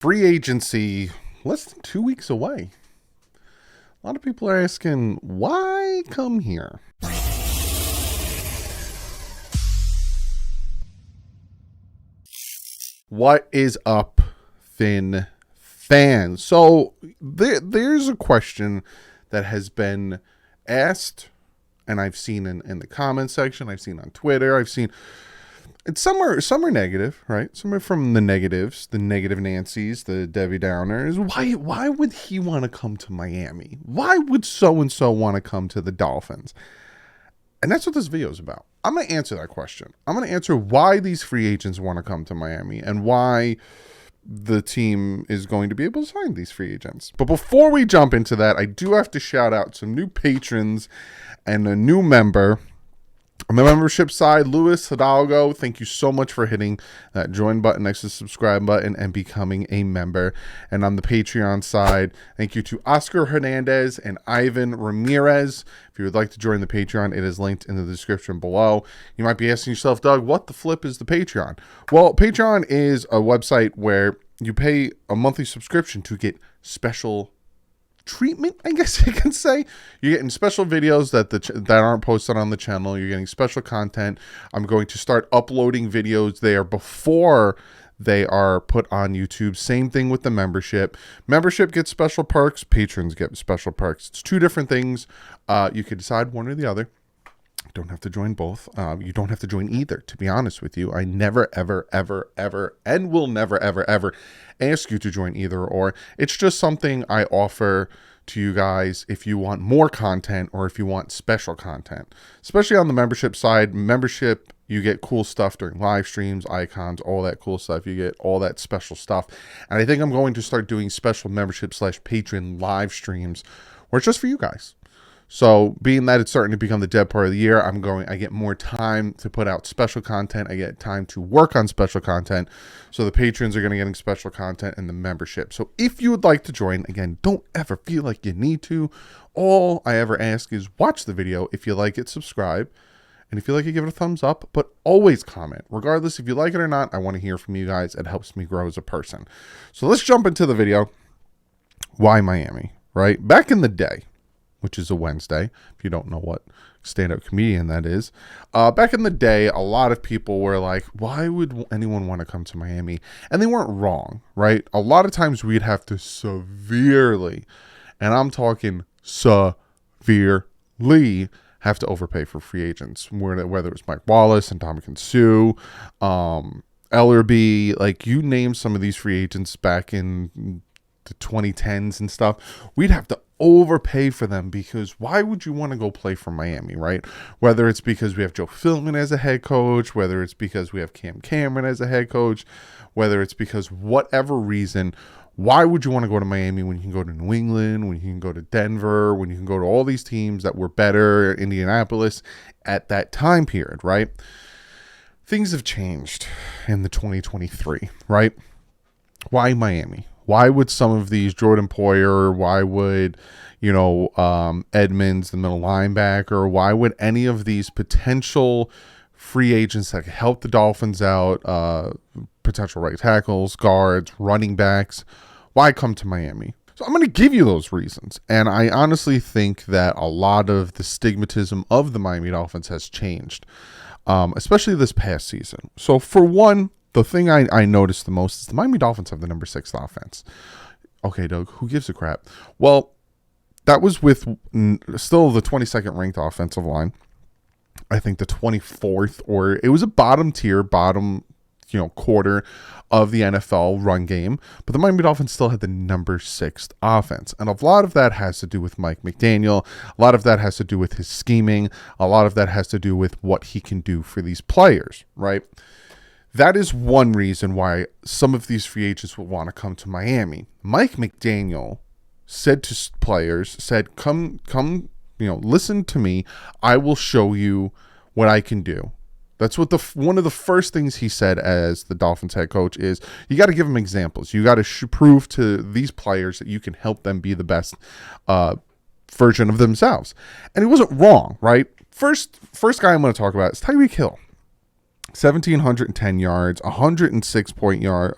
Free agency less than 2 weeks away. A lot of people are asking, why come here? What is up, Finn fans? So there's a question that has been asked, and I've seen in the comment section, I've seen on Twitter, I've seen... And some are negative, right? Some are from the negatives, the negative Nancys, the Debbie Downers. Why would he want to come to Miami? Why would so-and-so want to come to the Dolphins? And that's what this video is about. I'm going to answer that question. I'm going to answer why these free agents want to come to Miami and why the team is going to be able to sign these free agents. But before we jump into that, I do have to shout out some new patrons and a new member. On the membership side, Luis Hidalgo, thank you so much for hitting that join button next to the subscribe button and becoming a member. And on the Patreon side, thank you to Oscar Hernandez and Ivan Ramirez. If you would like to join the Patreon, it is linked in the description below. You might be asking yourself, Doug, what the flip is the Patreon? Well, Patreon is a website where you pay a monthly subscription to get special treatment, I guess you can say. You're getting special videos that aren't posted on the channel. You're getting special content. I'm going to start uploading videos there before they are put on YouTube. Same thing with the membership. Membership gets special perks. Patrons get special perks. It's two different things. You can decide one or the other. You don't have to join both. You don't have to join either, to be honest with you. I never, ever, ever, ever, and will never, ever, ever ask you to join either or. It's just something I offer to you guys if you want more content or if you want special content. Especially on the membership side. Membership, you get cool stuff during live streams, icons, all that cool stuff. You get all that special stuff. And I think I'm going to start doing special membership/patron live streams where it's just for you guys. So being that it's starting to become the dead part of the year, I get more time to put out special content. I get time to work on special content. So the patrons are going to getting special content and the membership. So if you would like to join, again, don't ever feel like you need to. All I ever ask is watch the video. If you like it, subscribe. And if you like it, give it a thumbs up, but always comment. Regardless if you like it or not, I want to hear from you guys. It helps me grow as a person. So let's jump into the video. Why Miami, right? Back in the day, which is a Wednesday, if you don't know what stand-up comedian that is. Back in the day, a lot of people were like, why would anyone want to come to Miami? And they weren't wrong, right? A lot of times we'd have to severely, and I'm talking severely, have to overpay for free agents, whether it was Mike Wallace and Dominican Sue, Ellerby, like you name some of these free agents back in the 2010s and stuff, we'd have to overpay for them because why would you want to go play for Miami, right? Whether it's because we have Joe Philbin as a head coach, whether it's because we have Cam Cameron as a head coach, whether it's because whatever reason, why would you want to go to Miami when you can go to New England, when you can go to Denver, when you can go to all these teams that were better, Indianapolis at that time period, right? Things have changed in the 2023, right? Why Miami? Why would some of these Jordan Poyer, why would, Edmonds, the middle linebacker, why would any of these potential free agents that could help the Dolphins out, potential right tackles, guards, running backs, why come to Miami? So I'm going to give you those reasons. And I honestly think that a lot of the stigmatism of the Miami Dolphins has changed, especially this past season. So for one, the thing I noticed the most is the Miami Dolphins have the number 6 offense. Okay, Doug, who gives a crap? Well, that was with still the 22nd ranked offensive line. I think the 24th, or it was a bottom quarter of the NFL run game. But the Miami Dolphins still had the number 6 offense. And a lot of that has to do with Mike McDaniel. A lot of that has to do with his scheming. A lot of that has to do with what he can do for these players, right? That is one reason why some of these free agents will want to come to Miami. Mike McDaniel said to players, come, listen to me. I will show you what I can do. That's what one of the first things he said as the Dolphins head coach is, you got to give them examples. You got to prove to these players that you can help them be the best version of themselves. And he wasn't wrong, right? First guy I'm going to talk about is Tyreek Hill. 1,710 yards, 106 point yard,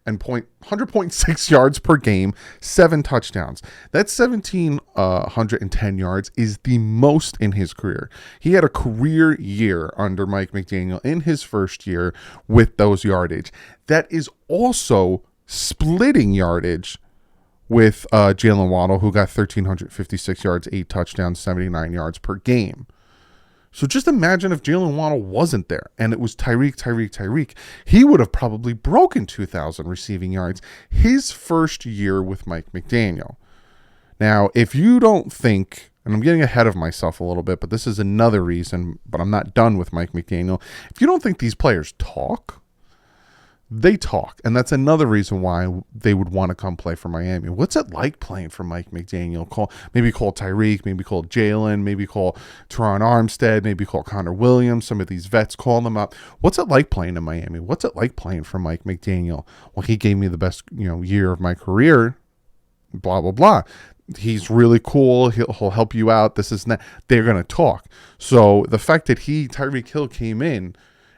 100.6 yards per game, 7 touchdowns. That 1,710 yards is the most in his career. He had a career year under Mike McDaniel in his first year with those yardage. That is also splitting yardage with Jalen Waddle, who got 1,356 yards, 8 touchdowns, 79 yards per game. So just imagine if Jalen Waddle wasn't there and it was Tyreek. He would have probably broken 2,000 receiving yards his first year with Mike McDaniel. Now, if you don't think, and I'm getting ahead of myself a little bit, but this is another reason, but I'm not done with Mike McDaniel. If you don't think these players talk, they talk, and that's another reason why they would want to come play for Miami. What's it like playing for Mike McDaniel? Maybe call Tyreek, maybe call Jalen, maybe call Teron Armstead, maybe call Connor Williams. Some of these vets, call them up. What's it like playing in Miami? What's it like playing for Mike McDaniel? Well, he gave me the best year of my career. Blah blah blah. He's really cool. He'll help you out. This is not. They're gonna talk. So the fact that Tyreek Hill came in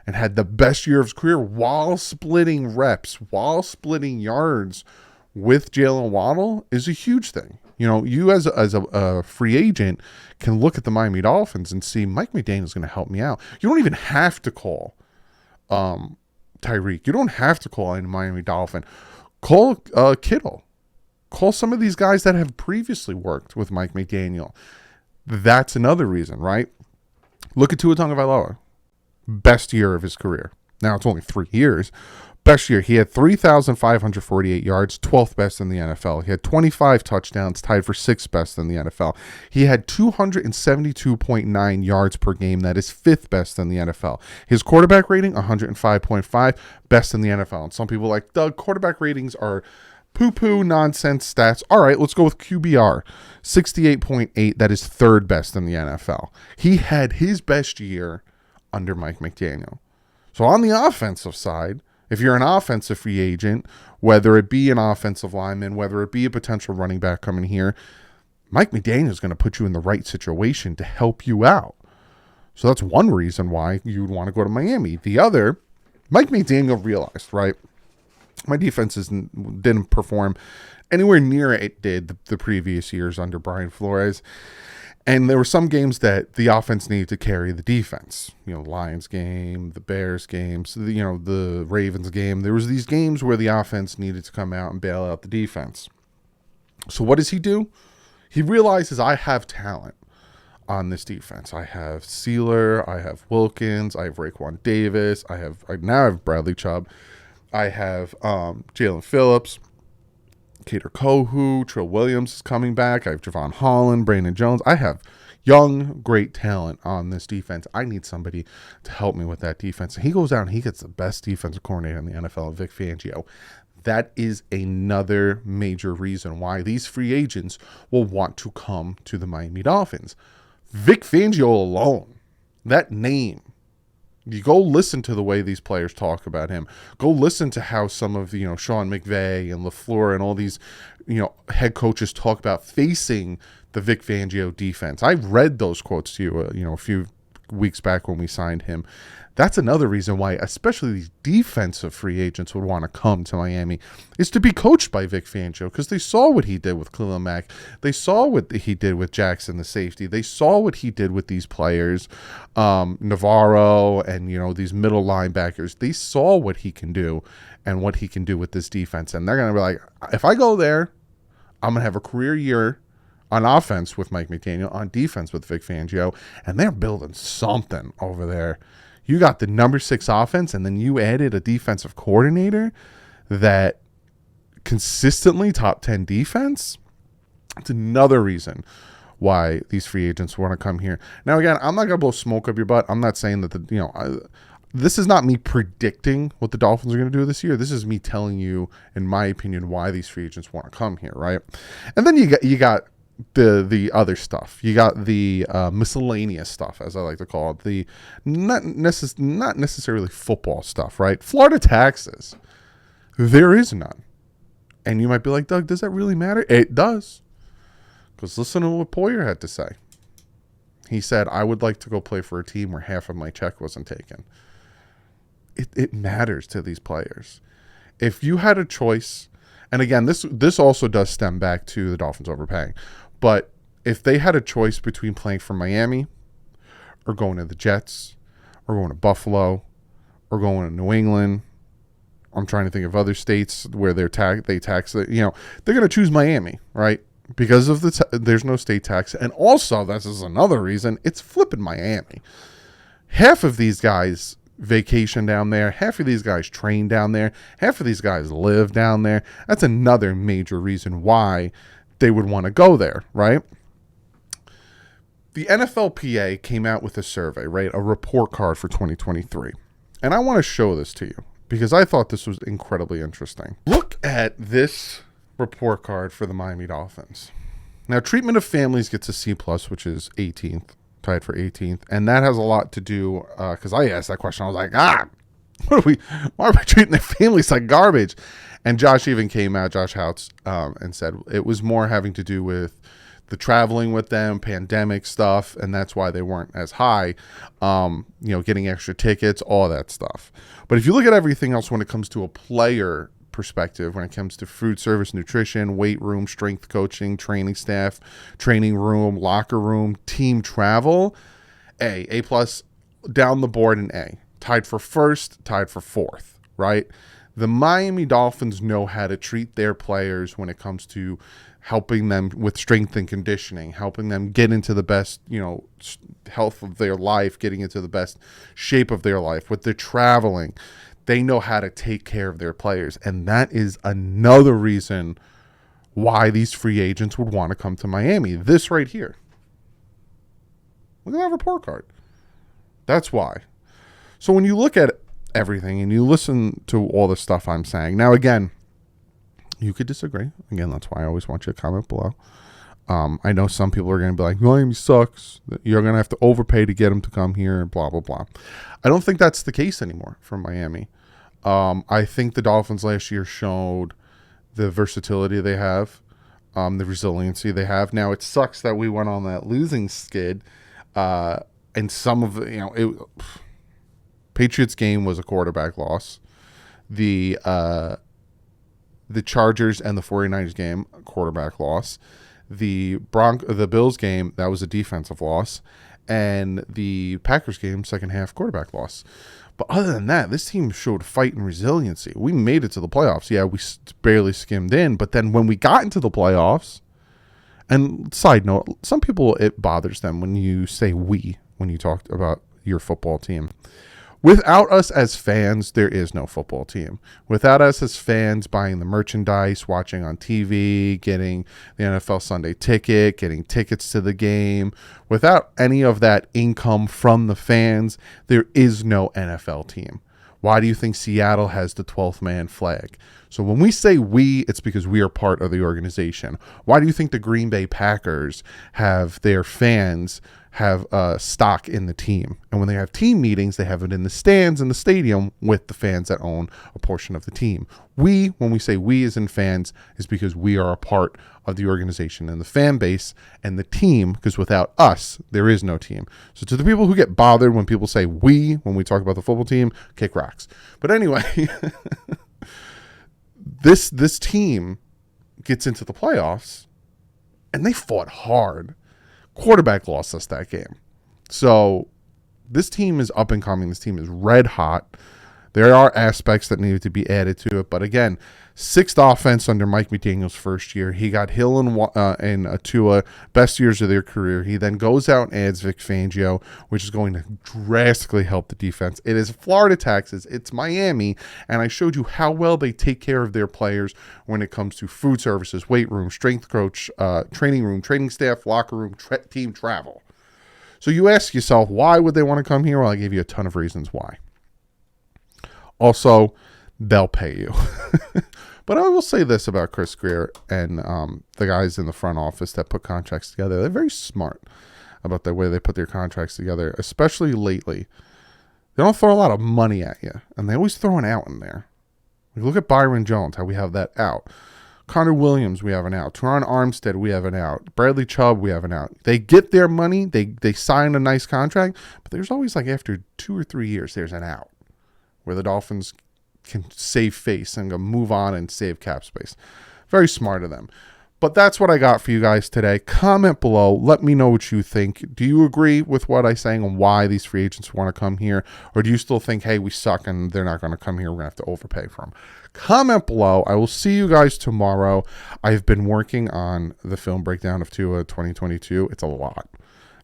and had the best year of his career while splitting reps, while splitting yards with Jalen Waddle is a huge thing. You as a free agent can look at the Miami Dolphins and see Mike McDaniel is going to help me out. You don't even have to call Tyreek. You don't have to call a Miami Dolphin. Call Kittle. Call some of these guys that have previously worked with Mike McDaniel. That's another reason, right? Look at Tua Tagovailoa. Best year of his career. Now it's only 3 years. Best year. He had 3,548 yards, 12th best in the NFL. He had 25 touchdowns, tied for 6th best in the NFL. He had 272.9 yards per game. That is 5th best in the NFL. His quarterback rating, 105.5, best in the NFL. And some people are like, Doug, quarterback ratings are poo-poo nonsense stats. All right, let's go with QBR. 68.8, that is 3rd best in the NFL. He had his best year under Mike McDaniel. So on the offensive side, if you're an offensive free agent, whether it be an offensive lineman, whether it be a potential running back coming here, Mike McDaniel is going to put you in the right situation to help you out. So that's one reason why you would want to go to Miami. The other, Mike McDaniel realized, right, my defenses didn't perform anywhere near it did the previous years under Brian Flores. And there were some games that the offense needed to carry the defense. Lions game, the Bears games, the Ravens game. There was these games where the offense needed to come out and bail out the defense. So what does he do? He realizes I have talent on this defense. I have Sealer, I have Wilkins, I have Raekwon Davis, I now have Bradley Chubb, I have Jalen Phillips, Kader Kohu, Trill Williams is coming back. I have Javon Holland, Brandon Jones. I have young, great talent on this defense. I need somebody to help me with that defense. And he goes out and he gets the best defensive coordinator in the NFL, Vic Fangio. That is another major reason why these free agents will want to come to the Miami Dolphins. Vic Fangio alone, that name. You go listen to the way these players talk about him. Go listen to how some of, Sean McVay and LaFleur and all these, head coaches talk about facing the Vic Fangio defense. I read those quotes to you, a few weeks back when we signed him. That's another reason why, especially these defensive free agents would want to come to Miami, is to be coached by Vic Fangio, because they saw what he did with Khalil Mack. They saw what he did with Jackson, the safety. They saw what he did with these players, Navarro and, these middle linebackers. They saw what he can do and what he can do with this defense. And they're going to be like, if I go there, I'm going to have a career year on offense with Mike McDaniel, on defense with Vic Fangio, and they're building something over there. You got the number 6 offense, and then you added a defensive coordinator that consistently top 10 defense. It's another reason why these free agents want to come here. Now, again, I'm not going to blow smoke up your butt. I'm not saying that this is not me predicting what the Dolphins are going to do this year. This is me telling you, in my opinion, why these free agents want to come here, right? And then you got the other stuff. You got the miscellaneous stuff, as I like to call it, the not necessarily football stuff, right? Florida taxes. There is none. And you might be like, Doug, does that really matter? It does. Because listen to what Poyer had to say. He said, I would like to go play for a team where half of my check wasn't taken. It matters to these players. if you had a choice, and again, this also does stem back to the Dolphins overpaying, but if they had a choice between playing for Miami or going to the Jets or going to Buffalo or going to New England, I'm trying to think of other states where they tax it. You know, they're going to choose Miami, right? Because of there's no state tax, and also this is another reason, it's flipping Miami. Half of these guys vacation down there. Half of these guys train down there. Half of these guys live down there. That's another major reason why they would want to go there, right? The NFLPA came out with a survey, right? A report card for 2023. And I want to show this to you because I thought this was incredibly interesting. Look at this report card for the Miami Dolphins. Now, treatment of families gets a C+, which is 18th, tied for 18th. And that has a lot to do, because I asked that question. I was like, why are we treating their families like garbage? And Josh even came out, Josh Houts, and said it was more having to do with the traveling with them, pandemic stuff, and that's why they weren't as high, getting extra tickets, all that stuff. But if you look at everything else when it comes to a player perspective, when it comes to food service, nutrition, weight room, strength coaching, training staff, training room, locker room, team travel, A plus down the board, and A. Tied for first, tied for fourth, right? The Miami Dolphins know how to treat their players when it comes to helping them with strength and conditioning, helping them get into the best, health of their life, getting into the best shape of their life. With their traveling, they know how to take care of their players. And that is another reason why these free agents would want to come to Miami. This right here. Look at that report card. That's why. So when you look at everything and you listen to all the stuff I'm saying, now again, you could disagree. Again, that's why I always want you to comment below. I know some people are going to be like, Miami sucks. You're going to have to overpay to get him to come here and blah, blah, blah. I don't think that's the case anymore for Miami. I think the Dolphins last year showed the versatility they have, the resiliency they have. Now, it sucks that we went on that losing skid. And some of Patriots game was a quarterback loss. The Chargers and the 49ers game, quarterback loss. The Bills game, that was a defensive loss. And the Packers game, second half, quarterback loss. But other than that, this team showed fight and resiliency. We made it to the playoffs. Yeah, we barely skimmed in. But then when we got into the playoffs, and side note, some people, it bothers them when you say we, when you talk about your football team. Without us as fans, there is no football team. Without us as fans buying the merchandise, watching on TV, getting the NFL Sunday ticket, getting tickets to the game, without any of that income from the fans, there is no NFL team. Why do you think Seattle has the 12th man flag? So when we say we, it's because we are part of the organization. Why do you think the Green Bay Packers have their fans have stock in the team? And when they have team meetings, they have it in the stands in the stadium with the fans that own a portion of the team. When we say we as in fans, is because we are a part of the organization and the fan base and the team, because without us, there is no team. So to the people who get bothered when people say we, when we talk about the football team, kick rocks. But anyway, this team gets into the playoffs and they fought hard. Quarterback lost us that game. So this team is up and coming. This team is red hot. There are aspects that needed to be added to it. But again, sixth offense under Mike McDaniel's first year. He got Hill and Tua, best years of their career. He then goes out and adds Vic Fangio, which is going to drastically help the defense. It is Florida taxes. It's Miami. And I showed you how well they take care of their players when it comes to food services, weight room, strength coach, training room, training staff, locker room, team travel. So you ask yourself, why would they want to come here? Well, I gave you a ton of reasons why. Also, they'll pay you. But I will say this about Chris Greer and the guys in the front office that put contracts together. They're very smart about the way they put their contracts together, especially lately. They don't throw a lot of money at you, and they always throw an out in there. Like, look at Byron Jones, how we have that out. Connor Williams, we have an out. Teron Armstead, we have an out. Bradley Chubb, we have an out. They get their money. They sign a nice contract, but there's always, like, after 2 or 3 years, there's an out where the Dolphins can save face and go move on and save cap space. Very smart of them. But that's what I got for you guys today. Comment below. Let me know what you think. Do you agree with what I'm saying on why these free agents want to come here? Or do you still think, hey, we suck and they're not going to come here. We're going to have to overpay for them. Comment below. I will see you guys tomorrow. I've been working on the film breakdown of Tua 2022. It's a lot.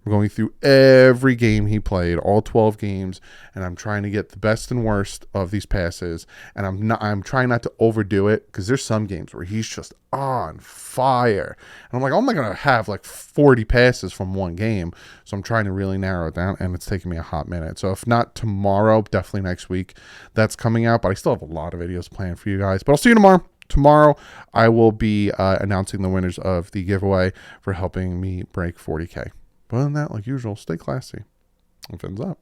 I'm going through every game he played, all 12 games, and I'm trying to get the best and worst of these passes. And I'm trying not to overdo it, because there's some games where he's just on fire. And I'm like, oh, am I going to have like 40 passes from one game? So I'm trying to really narrow it down, and it's taking me a hot minute. So if not tomorrow, definitely next week, that's coming out. But I still have a lot of videos planned for you guys. But I'll see you tomorrow. Tomorrow, I will be announcing the winners of the giveaway for helping me break 40K. But other than that, like usual, stay classy. And fins up.